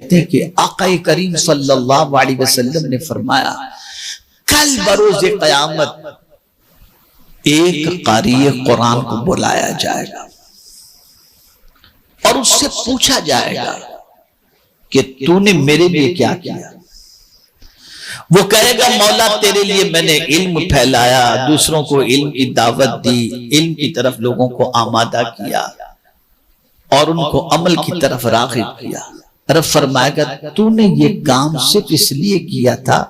کہتے ہیں کہ آقا کریم صلی اللہ علیہ وسلم نے فرمایا کل بروز قیامت ایک قاری قرآن کو بلایا جائے گا اور اس سے پوچھا جائے گا کہ تو نے میرے لیے کیا کیا؟ وہ کہے گا مولا تیرے لیے میں نے علم پھیلایا، دوسروں کو علم کی دعوت دی، علم کی طرف لوگوں کو آمادہ کیا اور ان کو عمل کی طرف راغب کیا۔ رب فرمائے گا تو نے یہ کام صرف اس لیے کیا تھا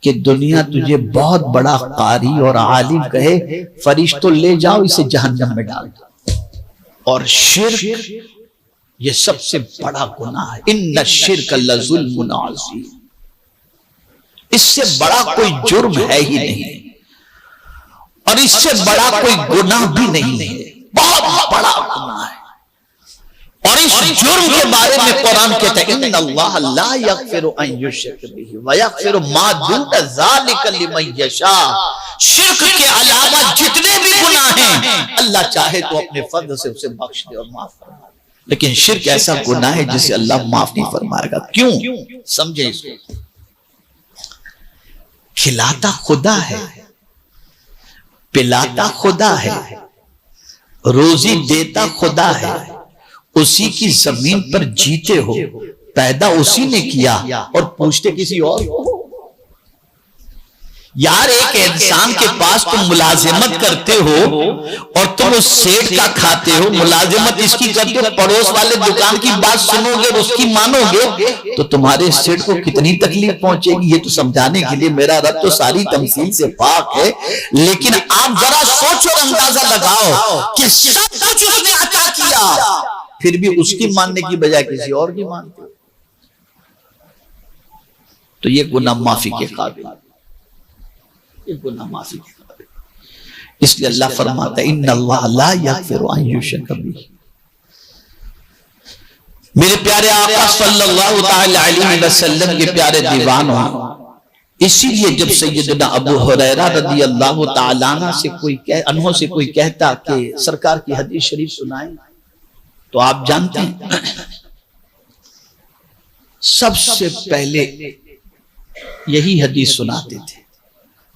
کہ دنیا تجھے بہت بڑا قاری اور عالم کہے، فرشتوں لے جاؤ اسے جہنم میں ڈال دو۔ اور شرک یہ سب سے بڑا گناہ ہے، ان الشرک لظلم عظیم، اس سے بڑا کوئی جرم ہے ہی نہیں اور اس سے بڑا کوئی گناہ بھی نہیں ہے، بہت بڑا گناہ ہے۔ اور اس جرم کے بارے میں قرآن کہتا ہے ان اللہ لا یغفر ان یشرک بہ ویغفر ما دون ذلک لمن یشاء، شرک کے علاوہ جتنے بھی گناہ ہیں اللہ چاہے تو اپنے فضل سے اسے بخش دے اور معاف فرما دے، لیکن شرک ایسا گناہ ہے جسے اللہ معاف نہیں فرمائے گا۔ کیوں؟ سمجھیں اس کو، کھلاتا خدا ہے، پلاتا خدا ہے، روزی دیتا خدا ہے، اسی کی زمین پر جیتے ہو، پیدا اسی نے کیا اور پوچھتے کسی اور کو؟ یار ایک انسان کے پاس تم ملازمت کرتے ہو اور تم اس سیٹ کا کھاتے ہو، ملازمت اس کی کرتے ہو، پڑوس والے دکان کی بات سنو گے اور اس کی مانو گے تو تمہارے سیٹ کو کتنی تکلیف پہنچے گی۔ یہ تو سمجھانے کے لیے میرا رب تو ساری تمثیل سے پاک ہے، لیکن آپ ذرا سوچ اور اندازہ لگاؤ کہ سب کچھ اس نے عطا کیا پھر بھی اس کی ماننے کی بجائے کسی اور کی مانتے ہو، تو یہ گناہ معافی کے قابل، یہ گناہ معافی کے قابل۔ اس لیے اللہ فرماتا ہے ان اللہ لا یغفر ان یشرک بہ۔ میرے پیارے آقا صلی اللہ تعالی علیہ وسلم کے پیارے دیوانوں، اسی لیے جب سیدنا ابو ہریرہ رضی اللہ تعالیٰ عنہ سے کوئی کہتا کہ سرکار کی حدیث شریف سنائیں، تو آپ جانتے ہیں سب سے پہلے یہی حدیث سناتے تھے،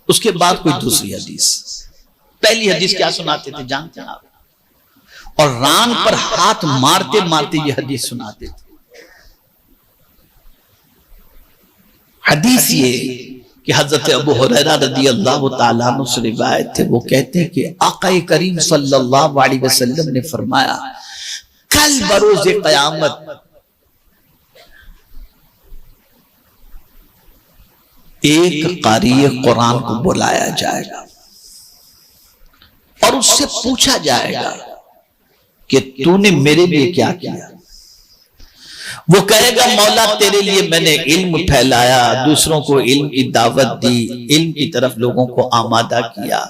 اس کے بعد کوئی دوسری حدیث۔ پہلی حدیث کیا سناتے تھے جانتے ہیں آپ؟ اور ران پر ہاتھ مارتے مارتے یہ حدیث سناتے تھے۔ حدیث یہ کہ حضرت ابو ہریرہ رضی اللہ تعالیٰ عنہ سے روایت تھے، وہ کہتے ہیں کہ آقا کریم صلی اللہ علیہ وسلم نے فرمایا کل بروز قیامت ایک قاری قرآن کو بلایا جائے گا اور اس سے پوچھا جائے گا کہ تو نے میرے لیے کیا کیا؟ وہ کہے گا مولا تیرے لیے میں نے علم پھیلایا، دوسروں کو علم کی دعوت دی، علم کی طرف لوگوں کو آمادہ کیا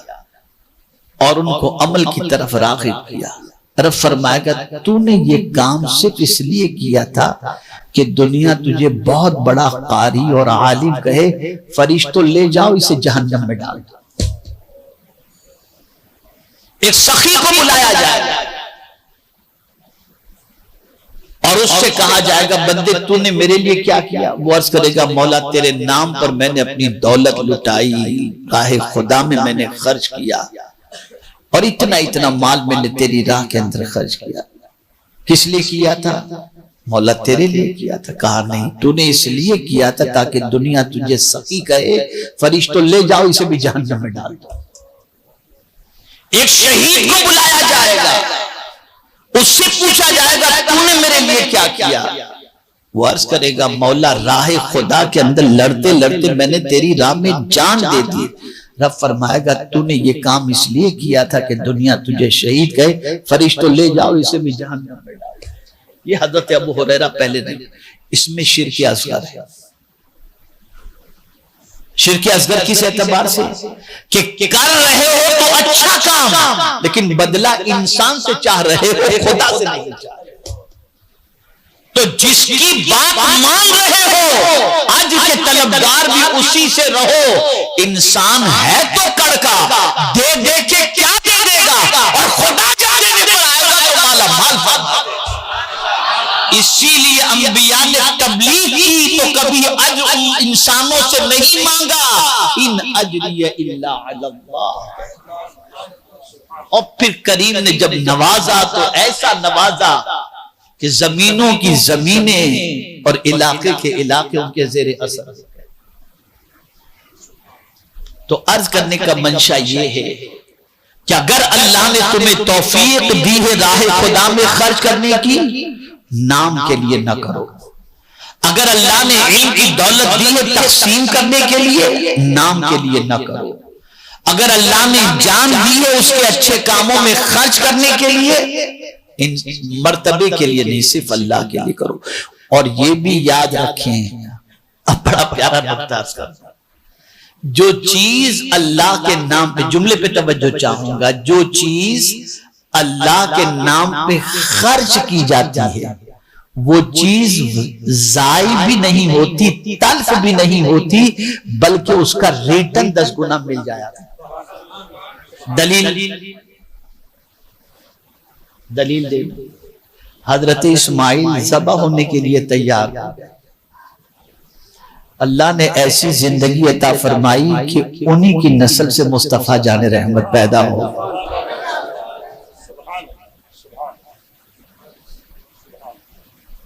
اور ان کو عمل کی طرف راغب کیا۔ رب فرمائے گا تو نے یہ کام صرف اس لیے کیا تھا کہ دنیا تجھے بہت بڑا قاری اور عالم کہے، فرشتوں لے جاؤ اسے جہنم میں ڈال دو۔ ایک سخی کو بلایا جائے گا اور اس سے کہا جائے گا بندے تو نے میرے لیے کیا کیا؟ وہ عرض کرے گا مولا تیرے نام پر میں نے اپنی دولت لٹائی، راہ خدا میں نے خرچ کیا اور اتنا مال میں نے تیری راہ کے اندر خرچ کیا۔ کس لیے کیا تھا؟ مولا تیرے لیے کیا تھا۔ کہا نہیں، تو نے اس لیے کیا تھا تاکہ دنیا تجھے سخی کہے، فرشتوں لے جاؤ اسے بھی جہنم میں ڈال دو۔ ایک شہید کو بلایا جائے گا، اس سے پوچھا جائے گا تو نے میرے لیے کیا کیا؟ وہ عرض کرے گا مولا راہ خدا کے اندر لڑتے لڑتے میں نے تیری راہ میں جان دے دی۔ رب فرمائے گا تو نے یہ کام اس لیے کیا تھا کہ دنیا تجھے شہید کہے، فرشتوں لے جاؤ اسے بھی جہنم میں ڈال دو۔ یہ حضرت ابو ہریرہ پہلے نہیں، اس میں شرک اصغر ہے۔ شرک اصغر کس اعتبار سے کہ کر رہے ہو تو اچھا کام لیکن بدلہ انسان سے چاہ رہے ہو، خدا سے نہیں چاہ رہے۔ تو جس کی بات مان رہے ہو آج کے طلبگار بھی اسی سے رہو۔ انسان ہے تو کر کا دے دے کے کیا دے دے گا اور خدا کیا دینے پر آئے گا تو مالا مال فرما دے گا۔ اسی لیے انبیاء نے تبلیغ کبھی اجر انسانوں سے نہیں مانگا، ان اجری الا علی اللہ۔ اور پھر کریم نے جب نوازا تو ایسا نوازا کہ زمینوں کی زمینیں اور علاقے کے علاقے ان کے زیر اثر۔ تو عرض کرنے کا منشا یہ ہے کہ اگر اللہ نے تمہیں توفیق دی ہے راہ خدا میں خرچ کرنے کی، نام کے لیے نہ کرو۔ اگر اللہ نے علم کی دولت دی ہے تقسیم کرنے کے لیے، نام کے لیے نہ کرو۔ اگر اللہ نے جان دی ہے اس کے اچھے کاموں میں خرچ کرنے کے لیے، ان مرتبے کے لیے نہیں، صرف اللہ کے لیے کرو۔ اور یہ بھی یاد رکھیں، اب بڑا پیارا نقطہ کرنا، جو چیز اللہ کے نام پہ، جملے پہ توجہ چاہوں گا، جو چیز اللہ کے نام پہ خرچ کی جاتی ہے وہ چیز ضائع بھی نہیں ہوتی، تلف بھی نہیں ہوتی، بلکہ اس کا ریٹرن 10 گنا مل جایا۔ دلیل دے، حضرت اسماعیل ذبح ہونے کے لیے تیار، اللہ نے ایسی زندگی عطا فرمائی کہ انہی کی نسل سے مصطفیٰ جان رحمت پیدا ہو۔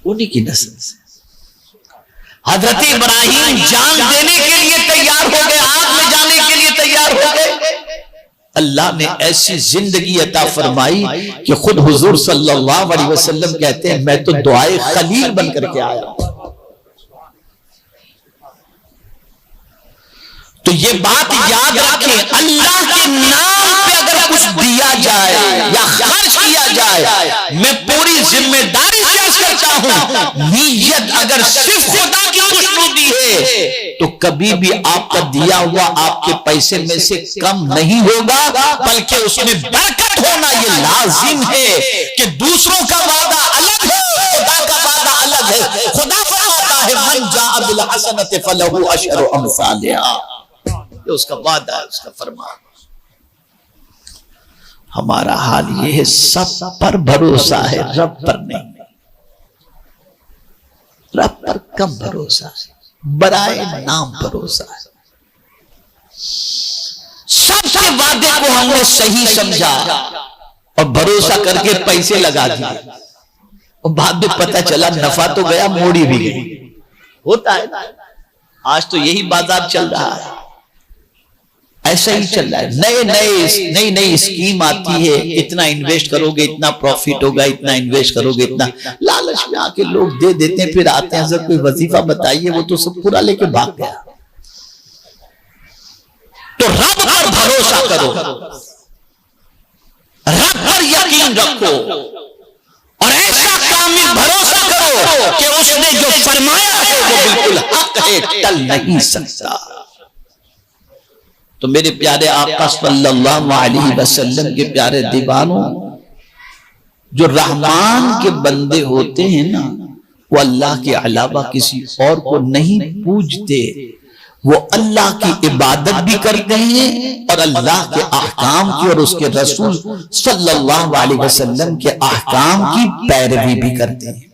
انہی کی نسل سے حضرت ابراہیم جان دینے کے لیے تیار ہو گئے، آگ میں جانے کے لیے تیار ہو گئے۔ اللہ نے ایسی زندگی عطا فرمائی کہ خود حضور صلی اللہ علیہ وسلم کہتے ہیں میں تو دعائے خلیل بن کر کے آیا۔ تو یہ بات یاد رکھیں، اللہ کے نام پہ اگر کچھ دیا جائے یا خرچ کیا جائے، میں پوری ذمہ داری سے عرض کرتا ہوں، نیت اگر صرف خدا کی خوشنودی ہے تو کبھی بھی آپ کا دیا ہوا آپ کے پیسے میں سے کم نہیں ہوگا، بلکہ اس میں برکت ہونا یہ لازم ہے کہ دوسروں کا وعدہ الگ ہے، خدا کا وعدہ الگ ہے۔ خدا فرماتا ہے من جاء بالحسنۃ فلہ عشر امثالھا، یہ اس کا وعدہ ہے، اس کا فرمان۔ ہمارا حال یہ ہے، سب پر بھروسہ ہے، رب پر نہیں، رب پر کم بھروسہ ہے، برائے نام بھروسہ ہے۔ سب کے وعدے کو ہم نے صحیح سمجھا اور بھروسہ کر کے پیسے لگا دیے، اور بعد میں پتہ چلا نفع تو گیا، موڑی بھی گئی۔ ہوتا ہے، آج تو یہی بازار چل رہا ہے، ایسا ہی چل رہا ہے۔ نئی اسکیم آتی ہے، اتنا انویسٹ کرو گے اتنا پروفٹ ہوگا، اتنا انویسٹ کرو گے اتنا، لالچ میں آ کے لوگ دے دیتے ہیں، پھر آتے ہیں حضرت کوئی وظیفہ بتائیے، وہ تو سب پورا لے کے بھاگ گیا۔ تو رب پر بھروسہ کرو، رب پر یقین رکھو، اور ایسا کامل بھروسہ کرو کہ اس نے جو فرمایا ہے وہ بالکل حق ہے، ٹل نہیں سکتا۔ تو میرے پیارے آقا صلی اللہ علیہ وسلم کے پیارے دیوانوں، جو رحمان کے بندے ہوتے ہیں نا، وہ اللہ کے علاوہ کسی اور کو نہیں پوجتے، وہ اللہ کی عبادت بھی کرتے ہیں اور اللہ کے احکام کی اور اس کے رسول صلی اللہ علیہ وسلم کے احکام کی پیروی بھی کرتے ہیں۔